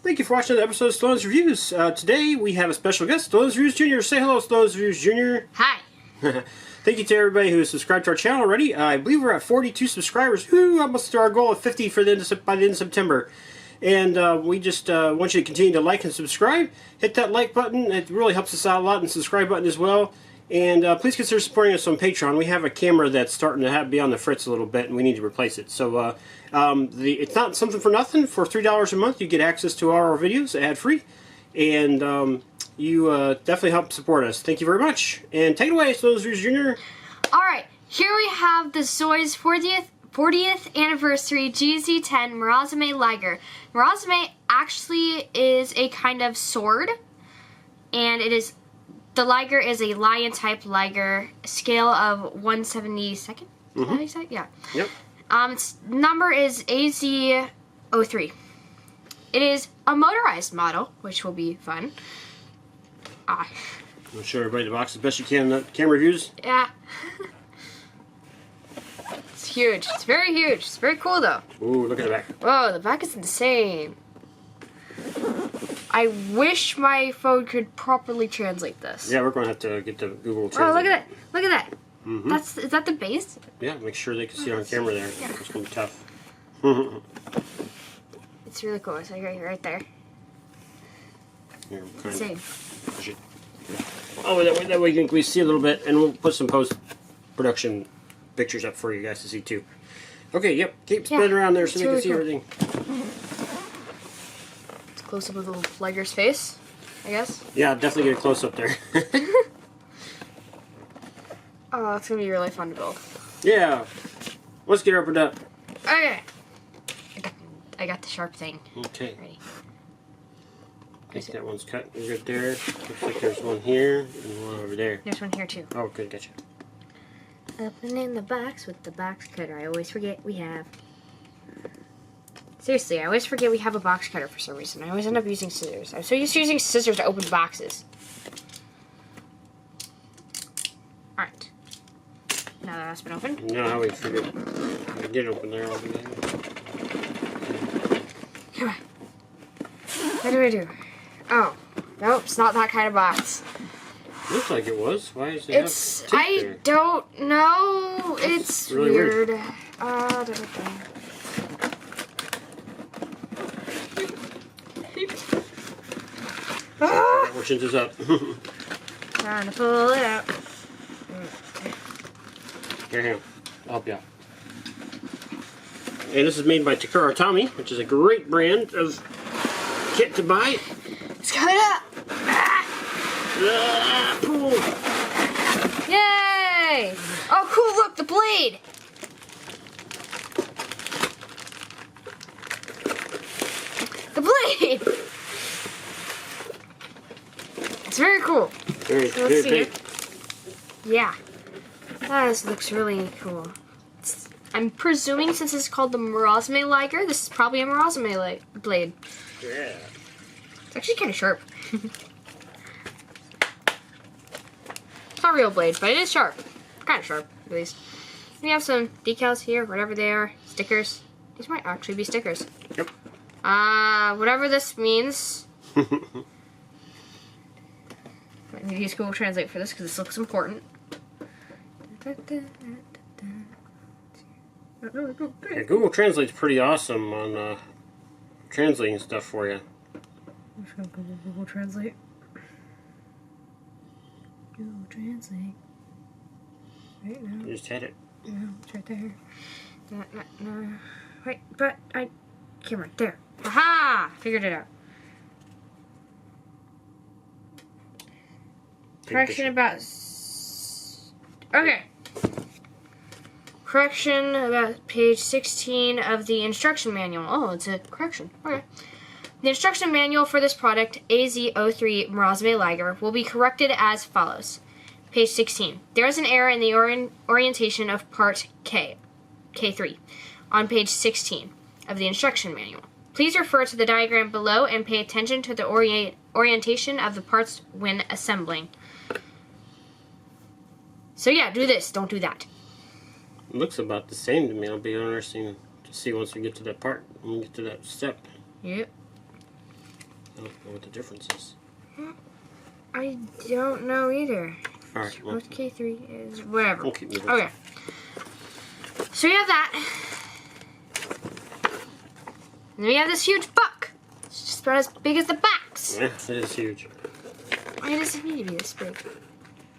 Thank you for watching another episode of Stallones Reviews. Today we have a special guest, Stallones Review Junior. Say hello, Stallones Review Junior. Hi. Thank you to everybody who has subscribed to our channel already. I believe we're at 42 subscribers. Woo, almost to our goal of 50 for by the end of September. And we just want you to continue to like and subscribe. Hit that like button. It really helps us out a lot, and subscribe button as well. And please consider supporting us on Patreon. We have a camera that's starting to be on the fritz a little bit, and we need to replace it. So it's not something for nothing. For $3 a month, you get access to all our videos ad-free. And you definitely help support us. Thank you very much. And take it away, Stallones Review Junior. Alright, here we have the Zoids 40th anniversary GZ10 Murasume Liger. Murasume actually is a kind of sword, and the Liger is a lion type Liger, scale of 1/72nd. Is that how you say it? Yeah. Yep. Its number is AZ03. It is a motorized model, which will be fun. I'll show everybody the box as best you can. The camera reviews. Yeah. It's huge. It's very huge. It's very cool though. Ooh, look at the back. Whoa, the back is insane. I wish my phone could properly translate this. Yeah, we're going to have to get the Google Translate. Oh, look at that. Look at that. Is that the base? Yeah, make sure they can see it on camera there. Yeah. It's going to be tough. It's really cool. It's like right there. Here, Same. Oh, that way we see a little bit, and we'll put some post-production pictures up for you guys to see too. Okay, yep. Keep spinning around there so they can see everything. It's close up of the Liger's face, I guess. Yeah, definitely get a close up there. Oh, it's gonna be really fun to build. Yeah. Let's get her opened up. Okay. I got the sharp thing. Okay. Ready. I think that one's cut good there. Looks like there's one here and one over there. There's one here too. Oh, good, gotcha. Opening the box with the box cutter. I always forget we have. Seriously, I always forget we have a box cutter for some reason. I always end up using scissors. I'm so used to using scissors to open boxes. Alright. Now that that's been opened. Now how we figured we did open there all together. Come on. What do I do? Oh. Nope, it's not that kind of box. Looks like it was. Why is it? I don't know. It's really weird. Which is up. Trying to pull it out. Here, I'll help you out. And this is made by Takara Tommy, which is a great brand of kit to buy. It's coming up. Pull. Yay! Oh, cool! Look, the blade. The blade. It's very cool. Very big. Yeah. This looks really cool. I'm presuming since it's called the Murasume Liger, this is probably a Murasume blade. Yeah. It's actually kind of sharp. It's not a real blade, but it is sharp. Kind of sharp, at least. We have some decals here, whatever they are. Stickers. These might actually be stickers. Yep. Whatever this means. I need to use Google Translate for this because this looks important. Yeah, Google Translate's pretty awesome on translating stuff for you. I'm just gonna Google Translate. Google Translate. Right now. You just had it. Yeah, it's right there. No. Wait, but camera, there. Aha! Figured it out. Correction about... Okay. Correction about page 16 of the instruction manual. Oh, it's a correction. Okay. The instruction manual for this product, AZ03 Murasume Liger, will be corrected as follows. Page 16. There is an error in the orientation of part K3, on page 16 of the instruction manual. Please refer to the diagram below and pay attention to the orientation of the parts when assembling. So yeah, do this, don't do that. It looks about the same to me. It'll be interesting to see once we get to that part, when we get to that step. Yep. I don't know what the difference is. I don't know either. Alright, well. Both K3 is whatever. We'll keep moving. Okay. So we have that. And we have this huge buck. It's just about as big as the backs. Yeah, it is huge. Why does it need to be this big?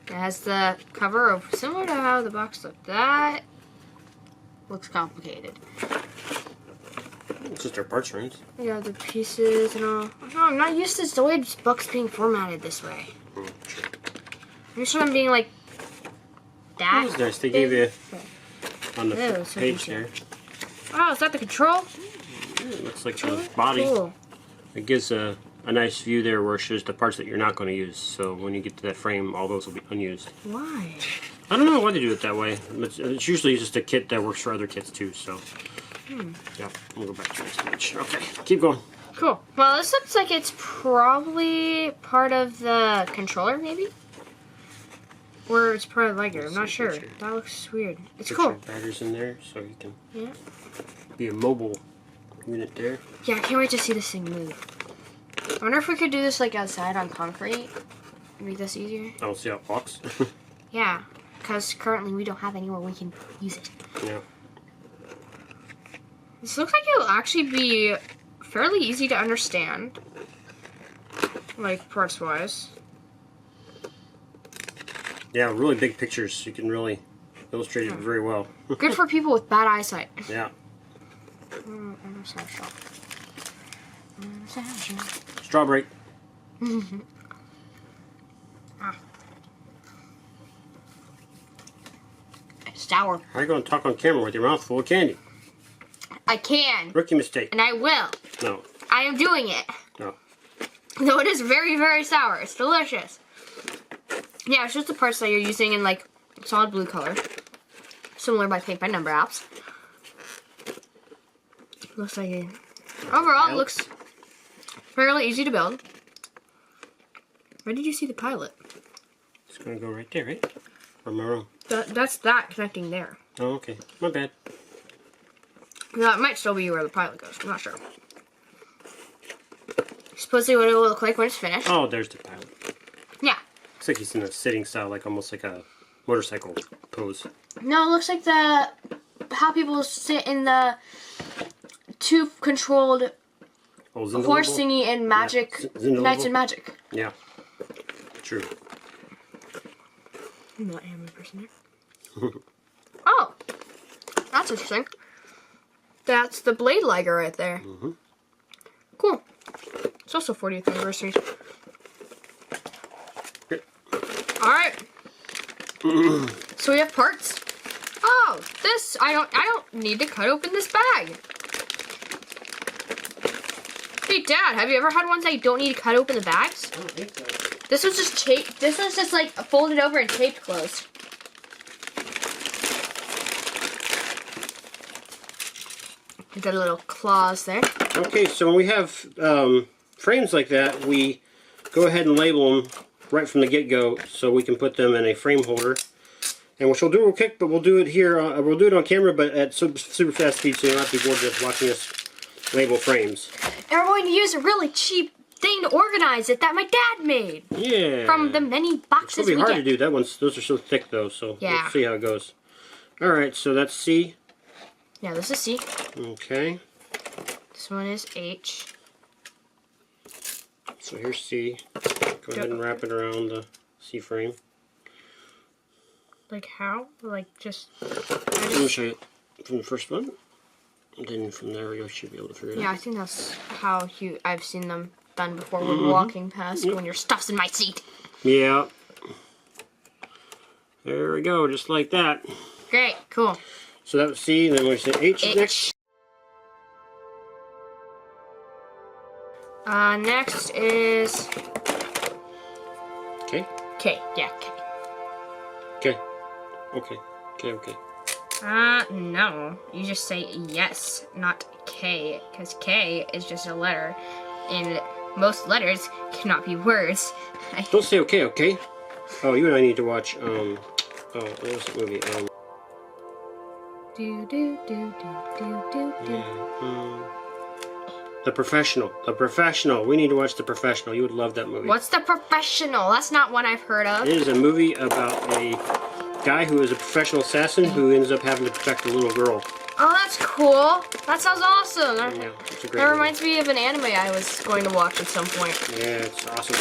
It has the cover of similar to how the box looked. That looks complicated. It's just our parts rings. We have the pieces and all. Oh, I'm not used to Zoids books being formatted this way. Oh, sure. I'm used to them being like that. That was nice. They gave you on the Oh, so page detailed. there. Oh, is that the control? Yeah, it looks like the body. Cool. It gives a nice view there where it shows the parts that you're not going to use. So when you get to that frame, all those will be unused. Why? I don't know why they do it that way. It's usually just a kit that works for other kits too. So yeah, we'll go back to the next page. Okay, keep going. Cool. Well, this looks like it's probably part of the controller, maybe? Or it's part of Liger. I'm not sure. That looks weird. It's Put cool. your batteries in there so you can Yeah. be a mobile unit there. Yeah, I can't wait to see this thing move. I wonder if we could do this like outside on concrete. Make this easier. I don't see how it walks. Yeah, because currently we don't have anywhere we can use it. Yeah. This looks like it'll actually be fairly easy to understand. Like, parts-wise. Yeah, really big pictures. You can really illustrate it very well. Good for people with bad eyesight. Yeah. Strawberry. Sour. How are you going to talk on camera with your mouth full of candy? I can. Rookie mistake. And I will. No. I am doing it. No. Though it is very, very sour. It's delicious. Yeah, it's just the parts that you're using in, like, solid blue color. Similar by Paint by Number apps. Looks like it. Overall, it looks fairly easy to build. Where did you see the pilot? It's going to go right there, right? Or am I wrong? That's that connecting there. Oh, okay. My bad. No, it might still be where the pilot goes. I'm not sure. Supposedly what it will look like when it's finished. Oh, there's the pilot. Yeah. Looks like he's in a sitting style, like almost like a motorcycle pose. No, it looks like how people sit in the tube-controlled horse thingy in Magic, Knights and Magic. Yeah. True. I'm not an anime person there. Oh! That's interesting. That's the Blade Liger right there. Mm-hmm. Cool. It's also 40th anniversary. Good. Alright. So we have parts. Oh, this I don't need to cut open this bag. Hey Dad, have you ever had ones that you don't need to cut open the bags? I don't think so. This was just taped. This was just like folded over and taped closed. Got a little claws there. Okay, so when we have frames like that, we go ahead and label them right from the get-go so we can put them in a frame holder. And which we'll do real quick, but we'll do it here. We'll do it on camera, but at super fast speed, so you'll not be bored just watching us label frames. And we're going to use a really cheap thing to organize it that my dad made. Yeah. From the many boxes It'll be we hard get. to do. That one's those are so thick though, so Yeah. we'll see how it goes. All right, so that's C. Yeah, this is C. Okay. This one is H. So here's C. Go ahead and wrap it around the C frame. Like how? Like just... Let me show you from the first one. And then from there you should be able to figure it out. Yeah, I think that's how I've seen them done before when walking past when your stuff's in my seat. Yeah. There we go, just like that. Great, cool. So that was C, and then we say H is next. Next is Okay. K. Yeah, K. Okay. Okay. Okay, okay. No. You just say yes, not K, because K is just a letter, and most letters cannot be words. Don't say okay, okay? Oh, you and I need to watch, oh, what was the movie? Do do do do do do do. Yeah, The Professional. The Professional. We need to watch The Professional. You would love that movie. What's The Professional? That's not one I've heard of. It is a movie about a guy who is a professional assassin who ends up having to protect a little girl. Oh, that's cool. That sounds awesome. Yeah, it's a great That movie. reminds me of an anime I was going to watch at some point. Yeah, it's awesome.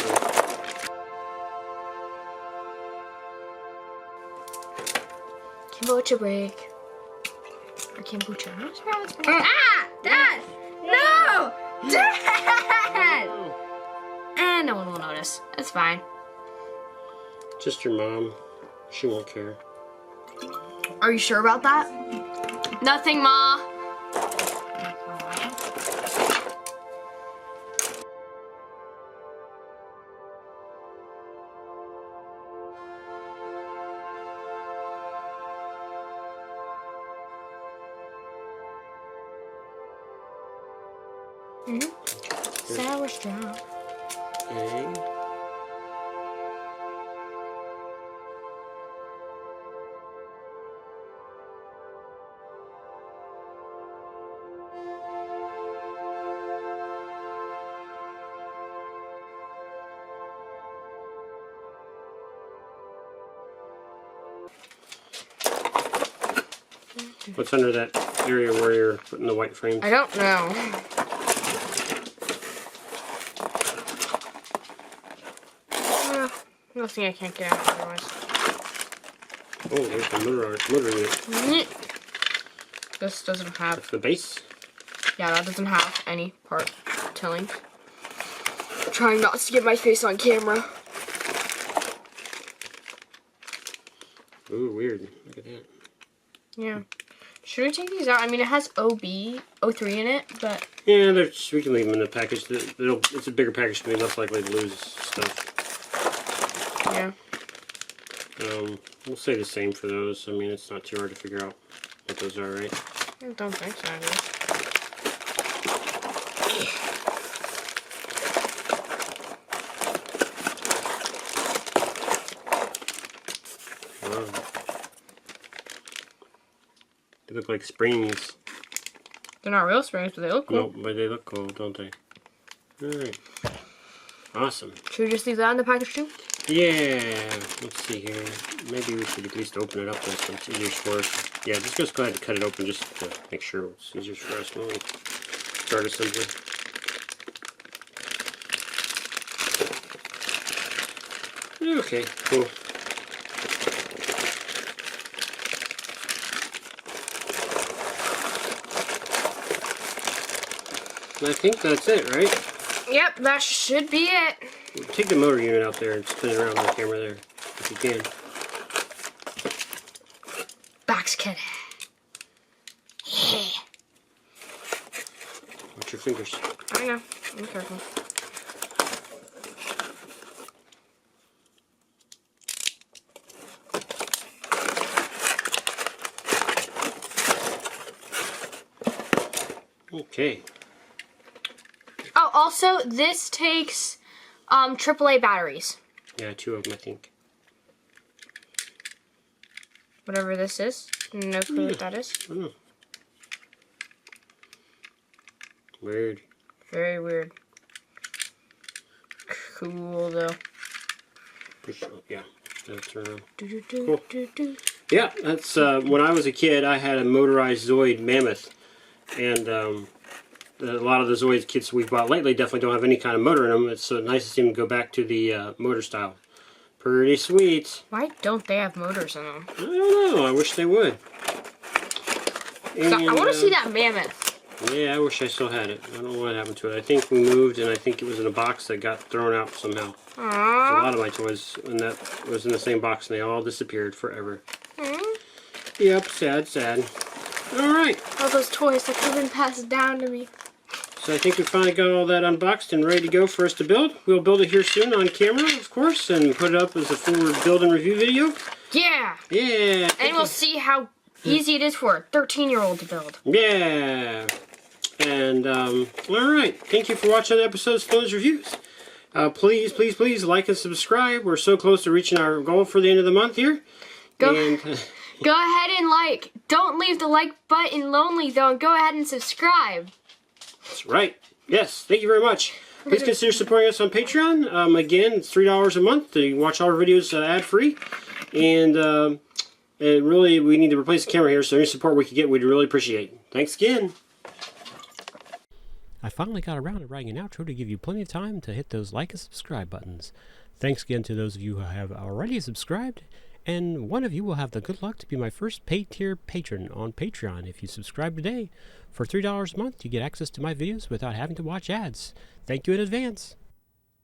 Kombucha break. Or kombucha. Ah! Dad! No! Dad! No one will notice. It's fine. Just your mom. She won't care. Are you sure about that? Nothing, Ma. Sour straw. Okay. What's under that area where you're putting the white frames? I don't know. Nothing I can't get out otherwise. Oh, there's the motor unit. This doesn't have. That's the base. Yeah, that doesn't have any part telling. I'm trying not to get my face on camera. Ooh, weird. Look at that. Yeah. Should we take these out? I mean, it has O3 in it, but... Yeah, we can leave them in the package. It's a bigger package to be less likely to lose stuff. Yeah. We'll say the same for those. I mean, it's not too hard to figure out what those are, right? I don't think so, Wow. They look like springs. They're not real springs, but they look cool. Nope, but they look cool, don't they? Alright. Awesome. Should we just leave that in the package too? Yeah. Let's see here. Maybe we should at least open it up this so it's easier for us. Yeah, just go ahead and cut it open just to make sure it's easier for us when we start assembly. Okay, cool. I think that's it, right? Yep, that should be it. Take the motor unit out there and spin it around on the camera there, if you can. Box cutter. Watch your fingers. I know. I'm careful. Okay. Oh, also, this takes AAA batteries. Yeah, 2 of them, I think. Whatever this is. No clue what that is. I don't know. Weird. Very weird. Cool, though. Yeah, that's around. Cool. Yeah, that's when I was a kid. I had a motorized Zoid Mammoth, and a lot of the Zoids kits we've bought lately definitely don't have any kind of motor in them. It's nice to see them go back to the motor style. Pretty sweet. Why don't they have motors in them? I don't know. I wish they would. And, I want to see that Mammoth. Yeah, I wish I still had it. I don't know what happened to it. I think we moved, and I think it was in a box that got thrown out somehow. Aww. A lot of my toys and that was in the same box, and they all disappeared forever. Yep, sad, sad. Alright. All those toys that could have been passed down to me. So I think we finally got all that unboxed and ready to go for us to build. We'll build it here soon on camera, of course, and put it up as a full build and review video. Yeah. Yeah. And we'll see how easy it is for a 13-year-old to build. Yeah. And, alright. Thank you for watching the episode of Stallones Reviews. Please, please, please like and subscribe. We're so close to reaching our goal for the end of the month here. Go ahead and like. Don't leave the like button lonely, though, and go ahead and subscribe. That's right. Yes, thank you very much. Please consider supporting us on Patreon. Again, it's $3 a month. You can watch all our videos ad-free. And really, we need to replace the camera here, so any support we can get, we'd really appreciate. Thanks again. I finally got around to writing an outro to give you plenty of time to hit those like and subscribe buttons. Thanks again to those of you who have already subscribed, and one of you will have the good luck to be my first paid tier patron on Patreon if you subscribe today. For $3 a month, you get access to my videos without having to watch ads. Thank you in advance.